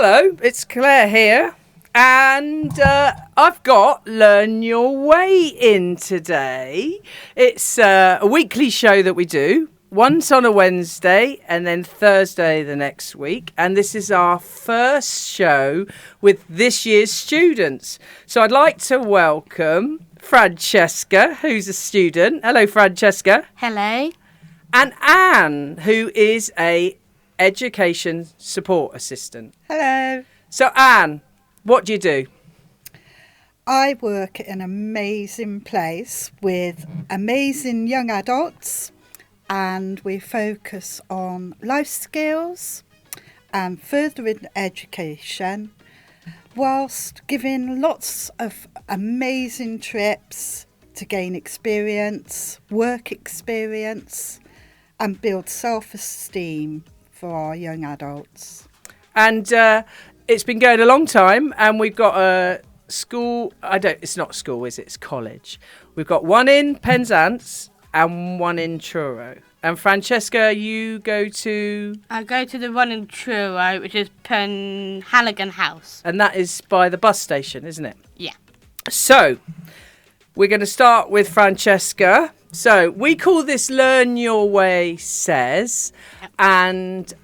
Hello, it's Claire here, and I've got Learn Your Way in today. It's a weekly show that we do, once on a Wednesday and then Thursday the next week, and this is our first show with this year's students. So I'd like to welcome Francesca, who's a student. Hello, Francesca. Hello. And Anne, who is a education support assistant. Hello. So Anne, what do you do? I work in an amazing place with amazing young adults, and we focus on life skills and furthering education whilst giving lots of amazing trips to gain experience, work experience, and build self-esteem for our young adults. And it's been going a long time, and we've got a school. It's not school, is it? It's college. We've got one in Penzance and one in Truro. And Francesca, you go to? I go to the one in Truro, which is Penhaligon House. And that is by the bus station, isn't it? Yeah. So we're going to start with Francesca. So we call this Learn Your Way Says, and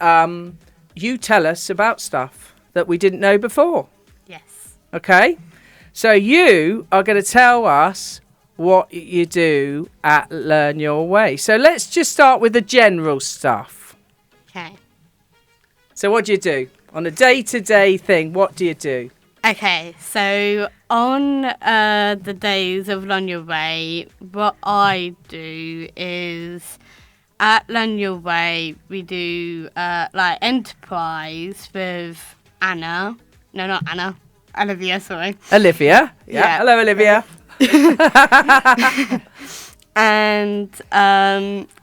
you tell us about stuff that we didn't know before. Yes. Okay? So you are going to tell us what you do at Learn Your Way. So let's just start with the general stuff. Okay. So what do you do? On a day-to-day thing, what do you do? Okay, so on the days of Learn Your Way, what I do is at Learn Your Way, we do like enterprise with Anna. No, not Anna. Olivia, sorry. Olivia. Yeah. Hello, Olivia. And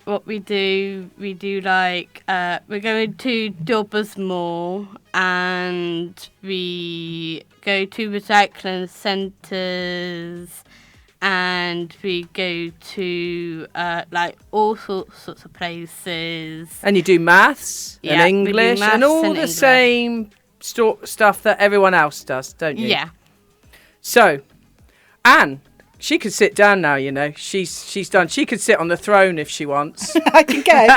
what we do like we're going to Dobersmore, and we go to recycling centres, and we go to like all sorts of places. And you do maths and English and all the same stuff that everyone else does, don't you? Yeah. So, Anne, she could sit down now, you know. She's done. She could sit on the throne if she wants. I can go.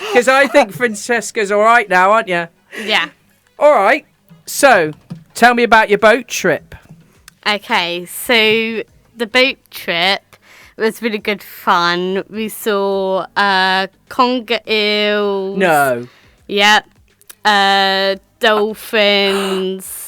Because I think Francesca's all right now, aren't you? Yeah. All right. So, tell me about your boat trip. Okay, so the boat trip was really good fun. We saw conger eels. No. Yep. Dolphins.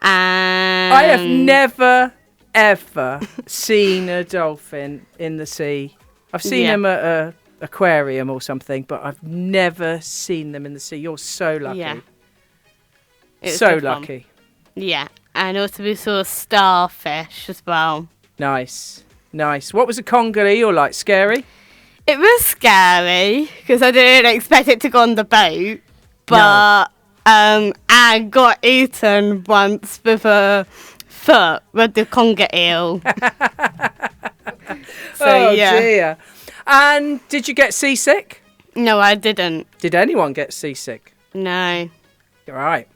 And I have never, ever seen a dolphin in the sea. I've seen them at an aquarium or something, but I've never seen them in the sea. You're so lucky. Yeah. So lucky. Fun. Yeah. And also we saw starfish as well. Nice. What was a conger eel like? Scary? It was scary because I didn't expect it to go on the boat, but I got eaten once with a foot with the conger eel. Dear. And did you get seasick? No, I didn't. Did anyone get seasick? No. All right.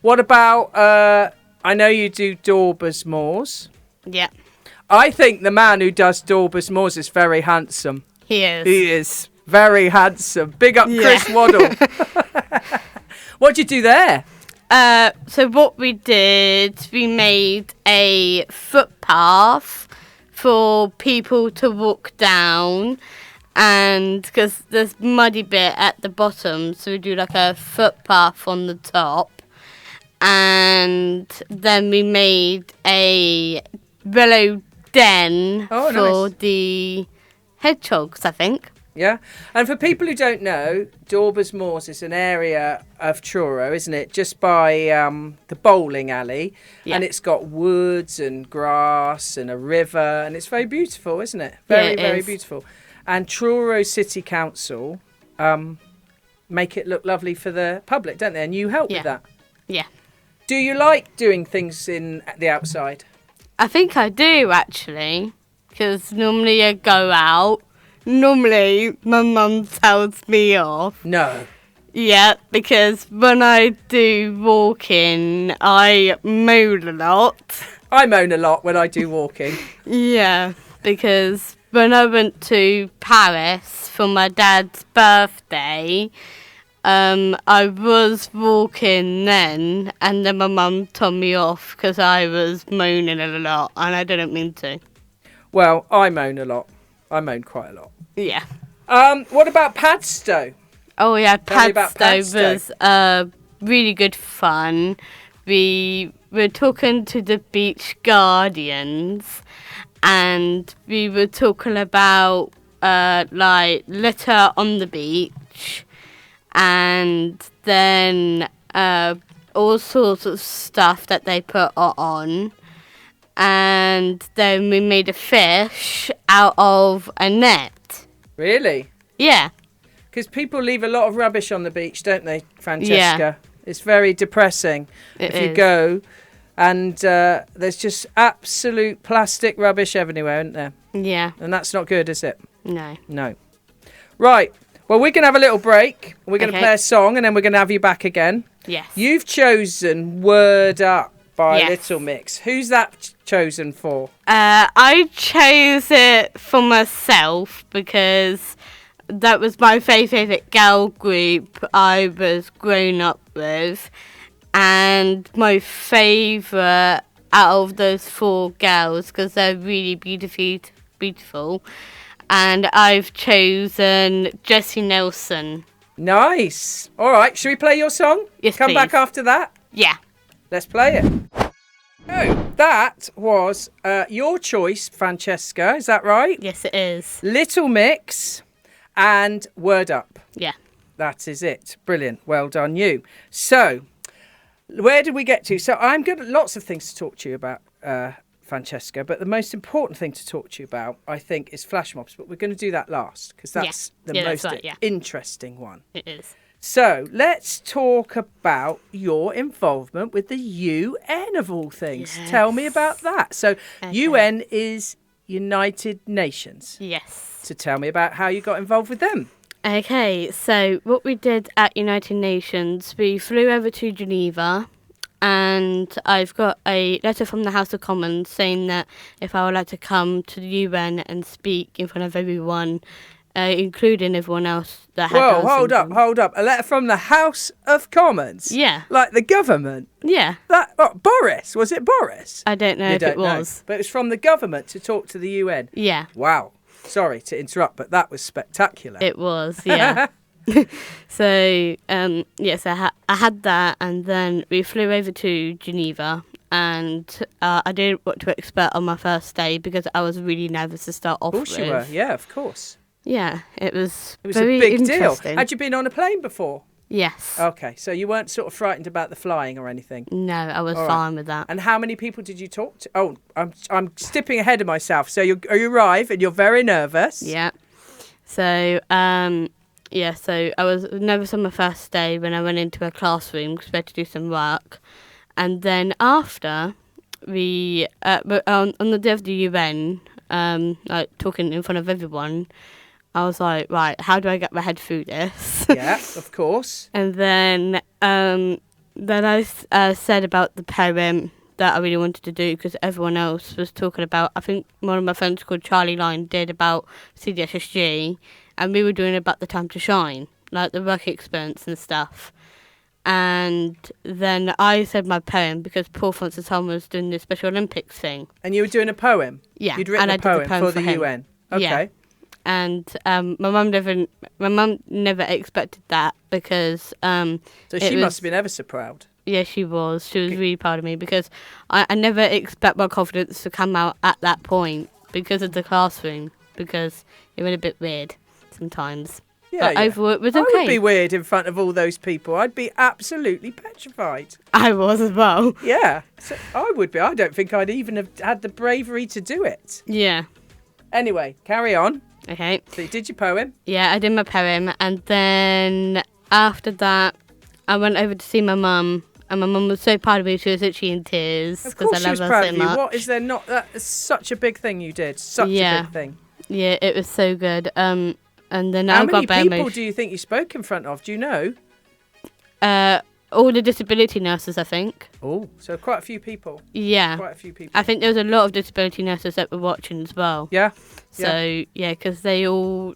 What about, I know you do Dobersmoors. Yeah. I think the man who does Dobersmoors is very handsome. He is. He is very handsome. Big up Chris Waddle. What'd you do there? So what we did, we made a footpath for people to walk down, and because there's muddy bit at the bottom, so we do like a footpath on the top, and then we made a willow den for the hedgehogs, I think. Yeah. And for people who don't know, Dobersmoors is an area of Truro, isn't it? Just by the bowling alley. Yeah. And it's got woods and grass and a river. And it's very beautiful, isn't it? Very beautiful. And Truro City Council make it look lovely for the public, don't they? And you help with that. Yeah. Do you like doing things in the outside? I think I do, actually. Because normally I go out. Normally, my mum tells me off. No. Yeah, because when I do walking, I moan a lot. I moan a lot when I do walking. Yeah, because when I went to Paris for my dad's birthday, I was walking then, and then my mum told me off because I was moaning a lot, and I didn't mean to. Well, I moan a lot. I moan quite a lot. Yeah. What about Padstow? Oh yeah, Tell me about Padstow was really good fun. We were talking to the beach guardians, and we were talking about like litter on the beach, and then all sorts of stuff that they put on, and then we made a fish out of a net. Really? Yeah. Because people leave a lot of rubbish on the beach, don't they, Francesca? Yeah. It's very depressing if you go and there's just absolute plastic rubbish everywhere, isn't there? Yeah. And that's not good, is it? No. No. Right. Well, we're going to have a little break. We're going to play a song and then we're going to have you back again. Yes. You've chosen Word Up by Little Mix. Who's that chosen for? I chose it for myself because that was my favourite girl group I was growing up with, and my favourite out of those 4 girls because they're really beautiful, and I've chosen Jessie Nelson. Nice. All right, should we play your song? Yes, Come please. back after that? Yeah. Let's play it. Oh, that was your choice, Francesca. Is that right? Yes, it is. Little Mix and Word Up. Yeah. That is it. Brilliant. Well done, you. So, where did we get to? So, I'm got lots of things to talk to you about, Francesca, but the most important thing to talk to you about, I think, is flash mobs. But we're going to do that last because that's the most interesting one. It is. So, let's talk about your involvement with the UN of all things. Yes. Tell me about that. So, UN is United Nations. Yes. So tell me about how you got involved with them. Okay, so what we did at United Nations, we flew over to Geneva, and I've got a letter from the House of Commons saying that if I would like to come to the UN and speak in front of everyone, including everyone else that had Down syndrome. Hold up. A letter from the House of Commons? Yeah. Like the government? Yeah. Boris? Was it Boris? I don't know if it was. Know. But it was from the government to talk to the UN? Yeah. Wow. Sorry to interrupt, but that was spectacular. It was, yeah. So, I had that, and then we flew over to Geneva, and I didn't know what to expect on my first day because I was really nervous to start off with. Of course you were, yeah, of course. Yeah, it was a very big deal. interesting. Had you been on a plane before? Yes. Okay, so you weren't sort of frightened about the flying or anything? No, I was fine with that. And how many people did you talk to? Oh, I'm skipping ahead of myself. So you arrive and you're very nervous. Yeah. So, so I was nervous on my first day when I went into a classroom because we had to do some work. And then after, we, on the day of the UN, like talking in front of everyone, I was like, right, how do I get my head through this? Yeah, of course. And then I said about the poem that I really wanted to do because everyone else was talking about, I think one of my friends called Charlie Line did about CDSSG, and we were doing about the time to shine, like the work experience and stuff. And then I said my poem because Paul Francis Holm was doing the Special Olympics thing. And you were doing a poem? Yeah. You'd written and a poem for the him. UN? Okay. Yeah. And my mum never expected that because so she must have been ever so proud. Yeah, she was. She was really proud of me because I never expect my confidence to come out at that point because of the classroom, because it was a bit weird sometimes. Yeah, but overall it was okay. I would be weird in front of all those people. I'd be absolutely petrified. I was as well. Yeah, so I would be. I don't think I'd even have had the bravery to do it. Yeah. Anyway, carry on. Okay. So you did your poem? Yeah, I did my poem, and then after that, I went over to see my mum, and my mum was so proud of me. She was literally in tears because I love her so much. What is there not? That is such a big thing you did. Such a big thing. Yeah, it was so good. And then how I many got people do you think you spoke in front of? Do you know? all the disability nurses, I think. Oh, so quite a few people. Yeah. Quite a few people. I think there was a lot of disability nurses that were watching as well. Yeah. So, yeah, because they're all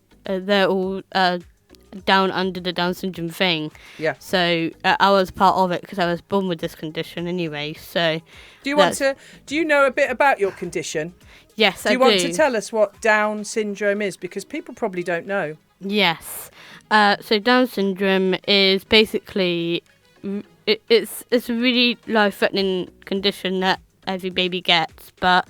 down under the Down syndrome thing. Yeah. So I was part of it because I was born with this condition anyway. So do you know a bit about your condition? Yes, I do. Do you want to tell us what Down syndrome is? Because people probably don't know. Yes. So Down syndrome is basically it's a really life-threatening condition that every baby gets, but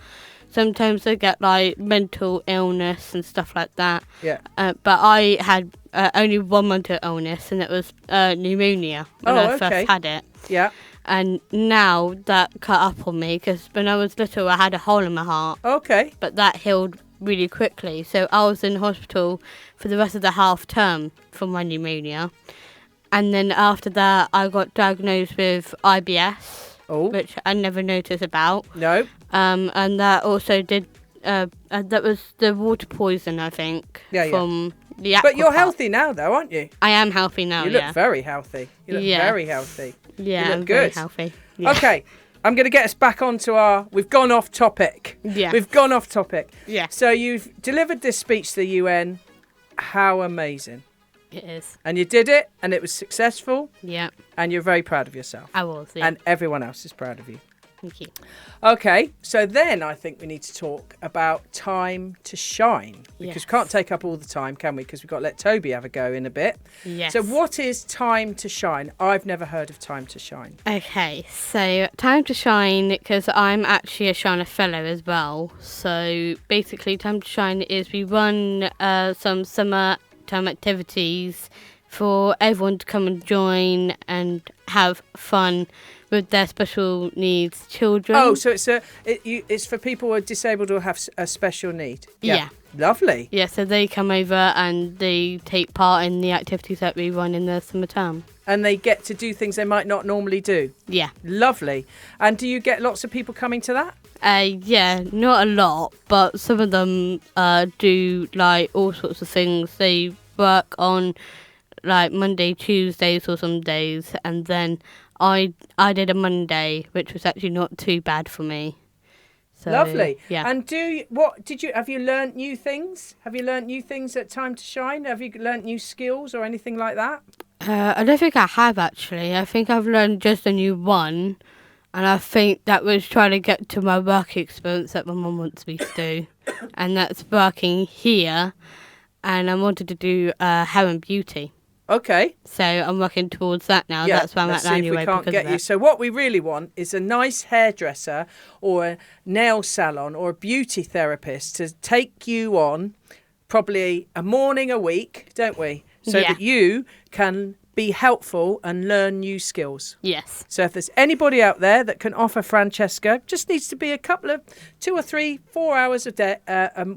sometimes they get like mental illness and stuff like that. Yeah. But I had only one mental illness, and it was pneumonia when I first had it. Yeah. And now that cut up on me because when I was little, I had a hole in my heart. Okay. But that healed really quickly. So I was in hospital for the rest of the half term for my pneumonia. And then after that, I got diagnosed with IBS, which I never noticed about. No. And that also did, that was the water poison, I think, from the aqua But you're park. healthy now, though, aren't you? I am healthy now, You look very healthy. You look very healthy. Yeah, you look I'm good. very healthy. Yeah. Okay, I'm going to get us back onto we've gone off topic. Yeah. We've gone off topic. Yeah. So you've delivered this speech to the UN. How amazing. It is. And you did it, and it was successful. Yeah. And you're very proud of yourself. I was, yeah. And everyone else is proud of you. Thank you. Okay, so then I think we need to talk about time to shine. Because we can't take up all the time, can we? Because we've got to let Toby have a go in a bit. Yes. So what is time to shine? I've never heard of time to shine. Okay, so time to shine, because I'm actually a Shiner Fellow as well. So basically, time to shine is we run some summer term activities for everyone to come and join and have fun with their special needs children. Oh, so it's for people who are disabled or have a special need. Yeah. Lovely. Yeah, so they come over and they take part in the activities that we run in the summer term. And they get to do things they might not normally do. Yeah. Lovely. And do you get lots of people coming to that? Yeah, not a lot, but some of them do like all sorts of things. They work on like Monday, Tuesdays or some days, and then I did a Monday, which was actually not too bad for me. So, lovely. Yeah. And have you learnt new things? Have you learnt new things at Time to Shine? Have you learnt new skills or anything like that? I don't think I have actually. I think I've learned just a new one, and I think that was trying to get to my work experience that my mum wants me to do, and that's working here, and I wanted to do hair and beauty. Okay. So I'm working towards that now. Yeah, That's where I'm let's at see anyway. if we can't get you. So what we really want is a nice hairdresser or a nail salon or a beauty therapist to take you on probably a morning a week, don't we? So that you can be helpful and learn new skills. Yes. So if there's anybody out there that can offer Francesca, just needs to be a couple of 2 or 3, 4 hours a day,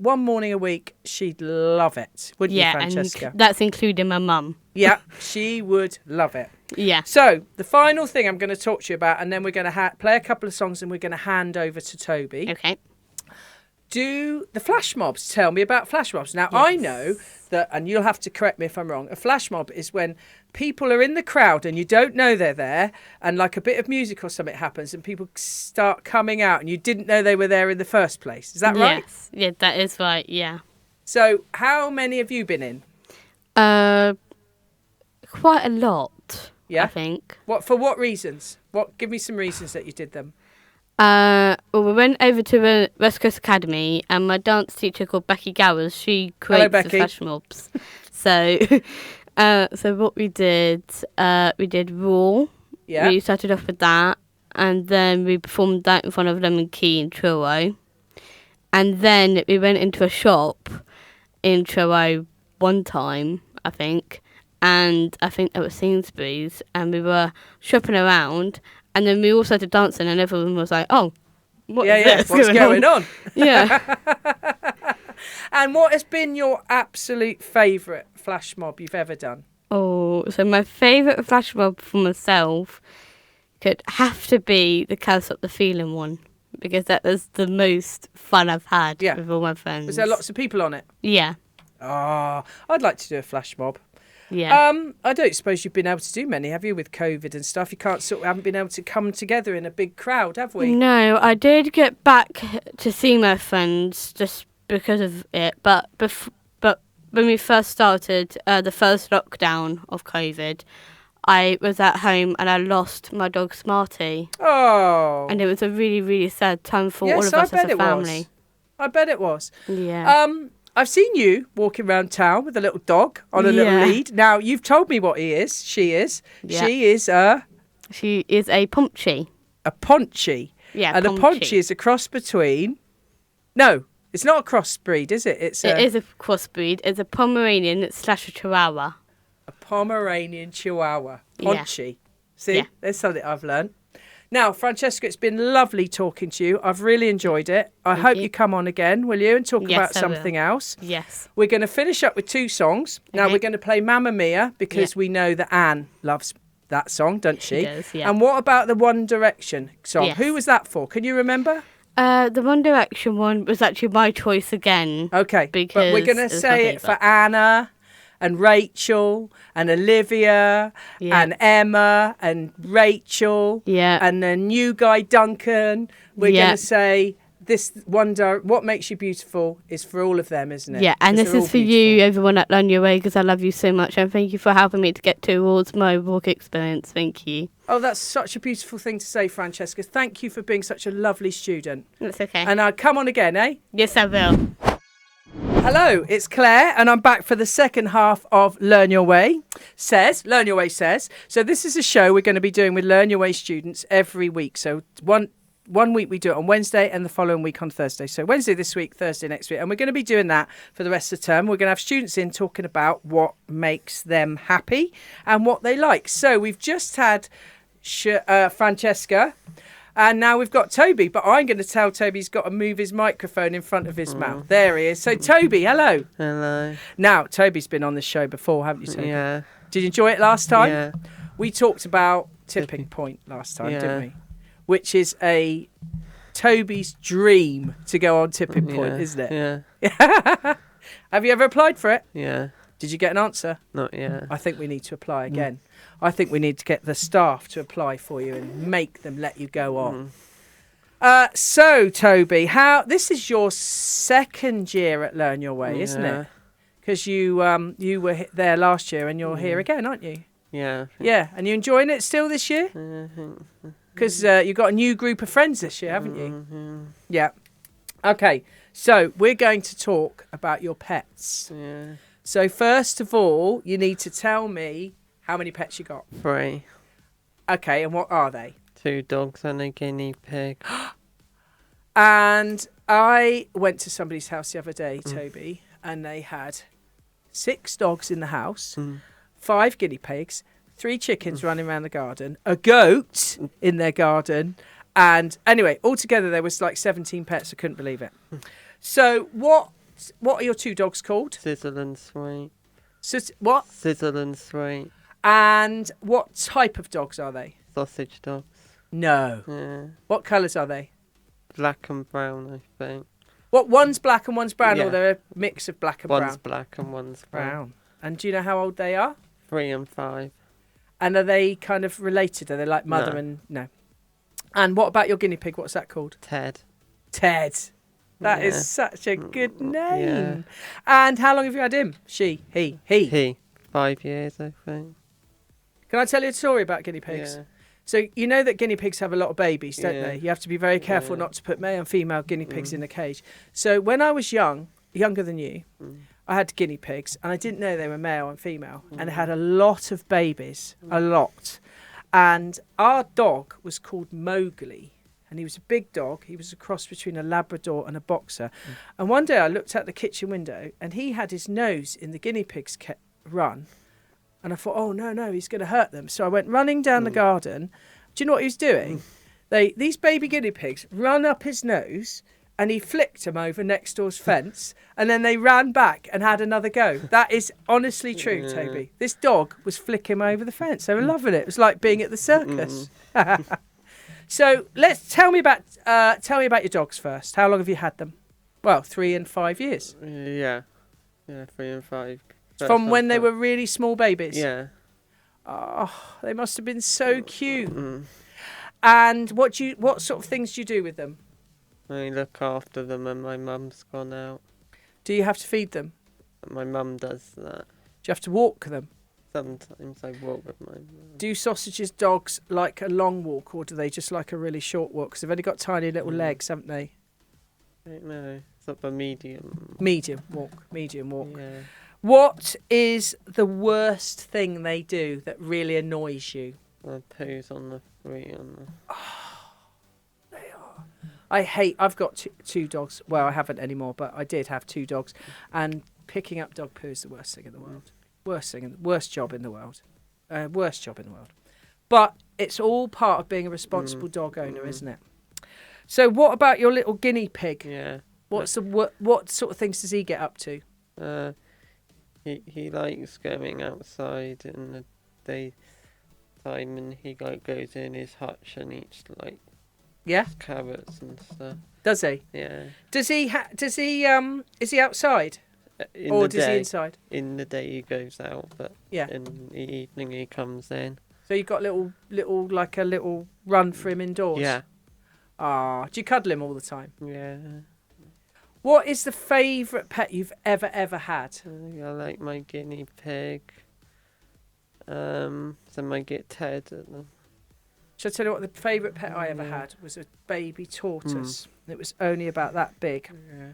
one morning a week, she'd love it, wouldn't you, Francesca? And that's including my mum. Yeah, she would love it. Yeah. So the final thing I'm going to talk to you about, and then we're going to play a couple of songs and we're going to hand over to Toby. Okay. Do the flash mobs. Tell me about flash mobs. Now, I know that, and you'll have to correct me if I'm wrong, a flash mob is when people are in the crowd and you don't know they're there, and like a bit of music or something happens and people start coming out and you didn't know they were there in the first place. Is that right? Yes. Yeah, that is right, yeah. So how many have you been in? Quite a lot, I think. For what reasons? Give me some reasons that you did them. Well, we went over to the West Coast Academy, and my dance teacher called Becky Gowers, she creates the flash mobs. So, so what we did Raw. Yeah. We started off with that, and then we performed that in front of Lemon Key in Truro. And then we went into a shop in Truro one time, I think, and I think that was Sainsbury's, and we were shopping around. And then we all started dancing, and everyone was like, "Oh, what's going on?" Yeah. And what has been your absolute favourite flash mob you've ever done? Oh, so my favourite flash mob for myself could have to be the Can't Stop the Feeling one, because that was the most fun I've had with all my friends. Was there lots of people on it? Yeah. Oh, I'd like to do a flash mob. Yeah. I don't suppose you've been able to do many, have you, with COVID and stuff? You haven't been able to come together in a big crowd, have we? No, I did get back to see my friends just because of it, but but when we first started the first lockdown of COVID, I was at home and I lost my dog Smarty, Oh. and it was a really, really sad time for all Yes, of I us bet as a it family. was. I bet it was. Yeah. I've seen you walking around town with a little dog on a little Yeah. lead. Now, you've told me what he is. She is. Yeah. She is a She is a Punchy. Ponchi. Yeah, And a Punchy. Ponchi is a cross between... No, it's not a crossbreed, is it? It is a crossbreed. It's a Pomeranian / a Chihuahua. A Pomeranian Chihuahua. Yeah. Ponchi. See, Yeah. there's something I've learned. Now, Francesca, it's been lovely talking to you. I've really enjoyed it. I Thank hope you. you come on again, will you, and talk Yes, about I will. something else. Yes. We're going to finish up with 2 songs. Now, Okay. we're going to play Mamma Mia because we know that Anne loves that song, doesn't she? She does, yeah. And what about the One Direction song? Yes. Who was that for? Can you remember? The One Direction one was actually my choice again. Okay, but we're going to Because it's say my it for favourite. Anna and Rachel and Olivia Yeah. and Emma and Rachel Yeah. and the new guy Duncan. We're Yeah. going to say this what makes you beautiful is for all of them, isn't it? Yeah, and 'Cause this they're is all for you, beautiful. everyone at Learn Your Way, because I love you so much, and thank you for helping me to get towards my work experience. Thank you. Oh, that's such a beautiful thing to say, Francesca. Thank you for being such a lovely student. That's okay. And I'll come on again, eh? Yes, I will. Hello, it's Claire, and I'm back for the second half of Learn Your Way says. So this is a show we're going to be doing with Learn Your Way students every week. So one week we do it on Wednesday and the following week on Thursday. So Wednesday this week, Thursday next week. And we're going to be doing that for the rest of the term. We're going to have students in talking about what makes them happy and what they like. So we've just had Francesca. And now we've got Toby, but I'm going to tell Toby he's got to move his microphone in front of his mouth. There he is. So Toby, hello. Hello. Now, Toby's been on this show before, haven't you, Toby? Yeah. Did you enjoy it last time? Yeah. We talked about tipping point last time, didn't Yeah. we? Which is Toby's dream to go on tipping point, Yeah. isn't it? Yeah. Have you ever applied for it? Yeah. Did you get an answer? Not yet. I think we need to apply again. I think we need to get the staff to apply for you and make them let you go on. So, Toby, this is your second year at Learn Your Way, isn't Yeah. it? Because you were there last year and you're here again, aren't you? Yeah. Yeah, and you enjoying it still this year? Because you've got a new group of friends this year, haven't you? Yeah. Okay, so we're going to talk about your pets. Yeah. So first of all, you need to tell me how many pets you got. 3. Okay, and what are they? 2 dogs and a guinea pig. And I went to somebody's house the other day, Toby, and they had 6 dogs in the house, 5 guinea pigs, 3 chickens running around the garden, a goat in their garden, and anyway, altogether there was like 17 pets. I couldn't believe it. So what are your 2 dogs called? Sizzle and sweet. What? Sizzle and sweet. And what type of dogs are they? Sausage dogs. No. Yeah. What colours are they? Black and brown, I think. What, one's black and one's brown, or Yeah. they're a mix of black and One's brown? black and one's brown. Brown. And do you know how old they are? 3 and 5. And are they kind of related? Are they like mother No. and... No. And what about your guinea pig? What's that called? Ted. Ted. That Yeah. is such a good name. Yeah. And how long have you had him? She, he. He. 5 years, I think. Can I tell you a story about guinea pigs? Yeah. So you know that guinea pigs have a lot of babies, don't Yeah. they? You have to be very careful Yeah. not to put male and female guinea pigs in a cage. So when I was younger than you, I had guinea pigs, and I didn't know they were male and female, and they had a lot of babies, a lot. And our dog was called Mowgli, and he was a big dog. He was a cross between a Labrador and a boxer. And one day I looked out the kitchen window, and he had his nose in the guinea pig's run. And I thought, oh, no, he's going to hurt them. So I went running down the garden. Do you know what he was doing? These baby guinea pigs run up his nose, and he flicked them over next door's fence, and then they ran back and had another go. That is honestly true, Yeah. Toby. This dog was flicking them over the fence. They were loving it. It was like being at the circus. So tell me about your dogs first. How long have you had them? Well, 3 and 5 years. Yeah. Yeah, 3 and 5. From when they time. were really small babies? Yeah. Oh, they must have been so cute. Mm. And what sort of things do you do with them? I look after them when my mum's gone out. Do you have to feed them? My mum does that. Do you have to walk them? Sometimes I walk with my mum. Do sausages dogs like a long walk, or do they just like a really short walk? Because they've only got tiny little legs, haven't they? I don't know. It's up a medium. Medium walk. Yeah. What is the worst thing they do that really annoys you? I poos on the free on the... I've got two dogs. Well, I haven't anymore, but I did have two dogs. And picking up dog poo is the worst thing in the world. Worst job in the world. Worst job in the world. But it's all part of being a responsible dog owner, isn't it? So what about your little guinea pig? Yeah. What sort of things does he get up to? He likes going outside in the daytime, and he goes in his hutch and eats like carrots and stuff. Does he? Yeah. Does he is he outside? Or does he inside? In the day he goes out, but in the evening he comes in. So you've got little run for him indoors? Yeah. Ah, do you cuddle him all the time? Yeah. What is the favourite pet you've ever had? I like my guinea pig. So I get Ted. Shall I tell you what the favourite pet I ever had was a baby tortoise. It was only about that big. Yeah.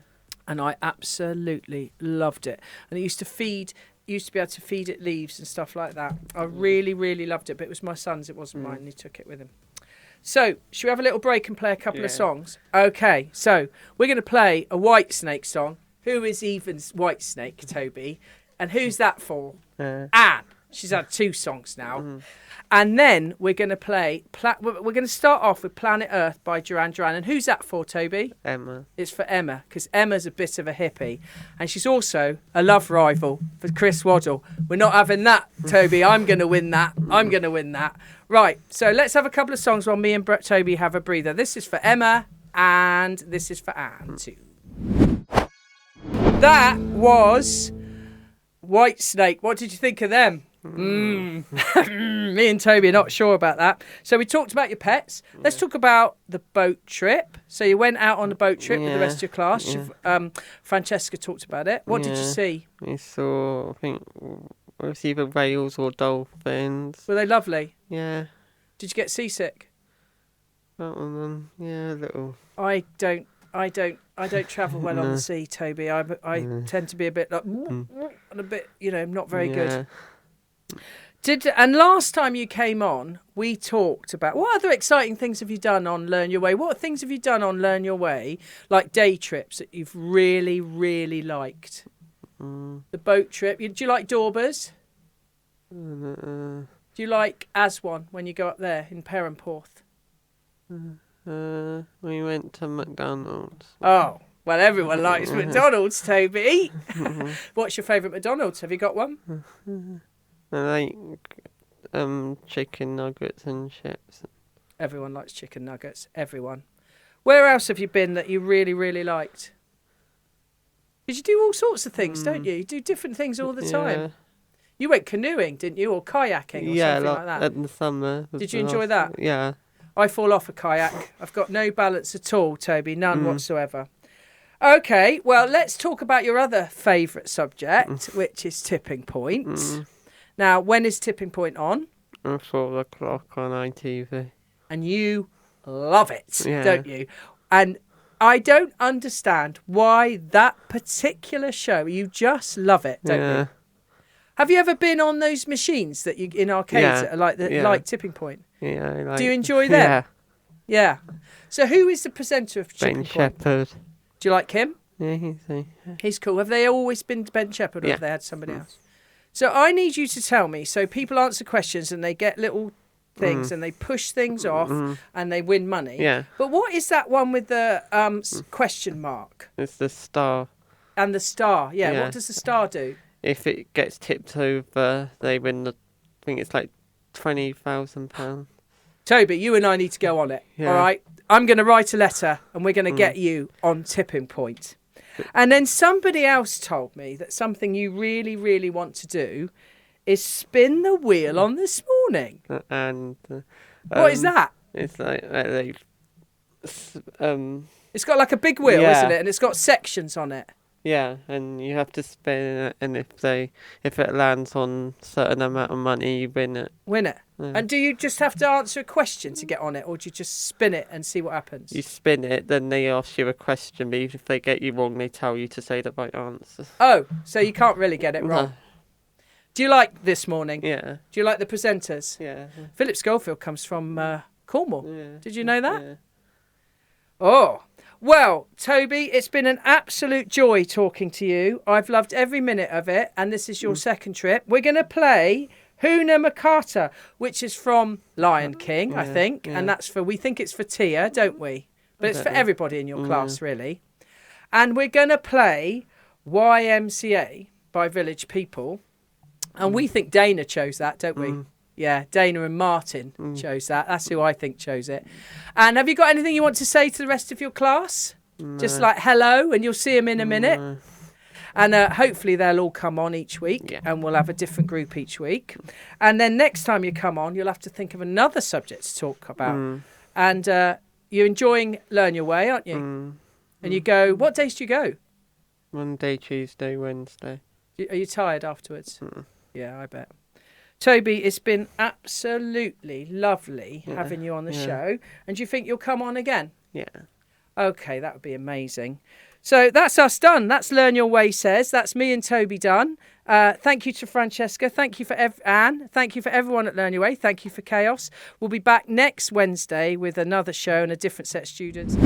And I absolutely loved it. And it used to be able to feed it leaves and stuff like that. I really, really loved it. But it was my son's, it wasn't mine. And he took it with him. So, should we have a little break and play a couple of songs? Okay, so we're going to play a Whitesnake song. Who is even Whitesnake, Toby? And who's that for? Anne. She's had 2 songs now. And then we're going to play... we're going to start off with Planet Earth by Duran. And who's that for, Toby? Emma. It's for Emma, because Emma's a bit of a hippie. And she's also a love rival for Chris Waddle. We're not having that, Toby. I'm going to win that. Right, so let's have a couple of songs while me and Toby have a breather. This is for Emma, and this is for Anne, too. That was Whitesnake. What did you think of them? Me and Toby are not sure about that. So we talked about your pets. Let's talk about the boat trip. So you went out on a boat trip with the rest of your class. Francesca talked about it. What did you see? We saw, I think, it was either whales or dolphins. Were they lovely? Yeah. Did you get seasick? That one, yeah, a little. I don't travel well on the sea, Toby. I tend to be a bit like and a bit, not very good. And last time you came on, we talked about what other exciting things have you done on Learn Your Way? What things have you done on Learn Your Way, like day trips that you've really, really liked? The boat trip. Do you like Daubers? Do you like Aswan when you go up there in Perranporth? We went to McDonald's. Oh, well, everyone likes McDonald's, Toby. What's your favourite McDonald's? Have you got one? I like chicken nuggets and chips. Everyone likes chicken nuggets. Everyone. Where else have you been that you really, really liked? Because you do all sorts of things, don't you? You do different things all the time. You went canoeing, didn't you? Or kayaking or something like that? In the summer. Did you enjoy that? Yeah. I fall off a kayak. I've got no balance at all, Toby. None whatsoever. Okay, well, let's talk about your other favourite subject, which is tipping points. Now, when is tipping point on? 4 o'clock on ITV. And you love it, don't you? And I don't understand why that particular show, you just love it, don't you? Have you ever been on those machines that you in arcades that are like tipping point? Yeah, I like. Do you enjoy them? Yeah. So who is the presenter of Tipping Ben Point? Shepherd. Do you like him? Yeah, He's cool. Have they always been Ben Shepherd, or have they had somebody else? So I need you to tell me. So people answer questions and they get little things and they push things off and they win money. Yeah. But what is that one with the question mark? It's the star. And the star. Yeah. What does the star do? If it gets tipped over, they win I think it's like £20,000. Toby, you and I need to go on it. Yeah. All right. I'm going to write a letter and we're going to get you on Tipping Point. And then somebody else told me that something you really, really want to do is spin the wheel on this morning. And what is that? It's like It's got like a big wheel, Yeah. isn't it? And it's got sections on it. yeah, and you have to spin it, and if it lands on a certain amount of money, you win it. Win it. Yeah. And do you just have to answer a question to get on it, or do you just spin it and see what happens? You spin it, then they ask you a question, but if they get you wrong, they tell you to say the right answer. Oh, so you can't really get it wrong. No. Do you like This Morning? Yeah. Do you like the presenters? Yeah. Philip Schofield comes from Cornwall. Yeah. Did you know that? Yeah. Oh, well, Toby, it's been an absolute joy talking to you. I've loved every minute of it, and this is your second trip. We're going to play Hakuna Matata, which is from Lion King, I think, and we think it's for Tia, don't we? But it's for everybody in your class, really. And we're going to play YMCA by Village People, and we think Dana chose that, don't we? Yeah, Dana and Martin chose that. That's who I think chose it. And have you got anything you want to say to the rest of your class? No. Just like hello, and you'll see them in a minute. No. And hopefully they'll all come on each week, and we'll have a different group each week. And then next time you come on, you'll have to think of another subject to talk about. And you're enjoying Learn Your Way, aren't you? And you go, what days do you go? Monday, Tuesday, Wednesday. Are you tired afterwards? Yeah, I bet. Toby, it's been absolutely lovely having you on the show. And do you think you'll come on again? Yeah. Okay, that would be amazing. So that's us done. That's Learn Your Way Says. That's me and Toby done. Thank you to Francesca. Thank you for Anne. Thank you for everyone at Learn Your Way. Thank you for Chaos. We'll be back next Wednesday with another show and a different set of students.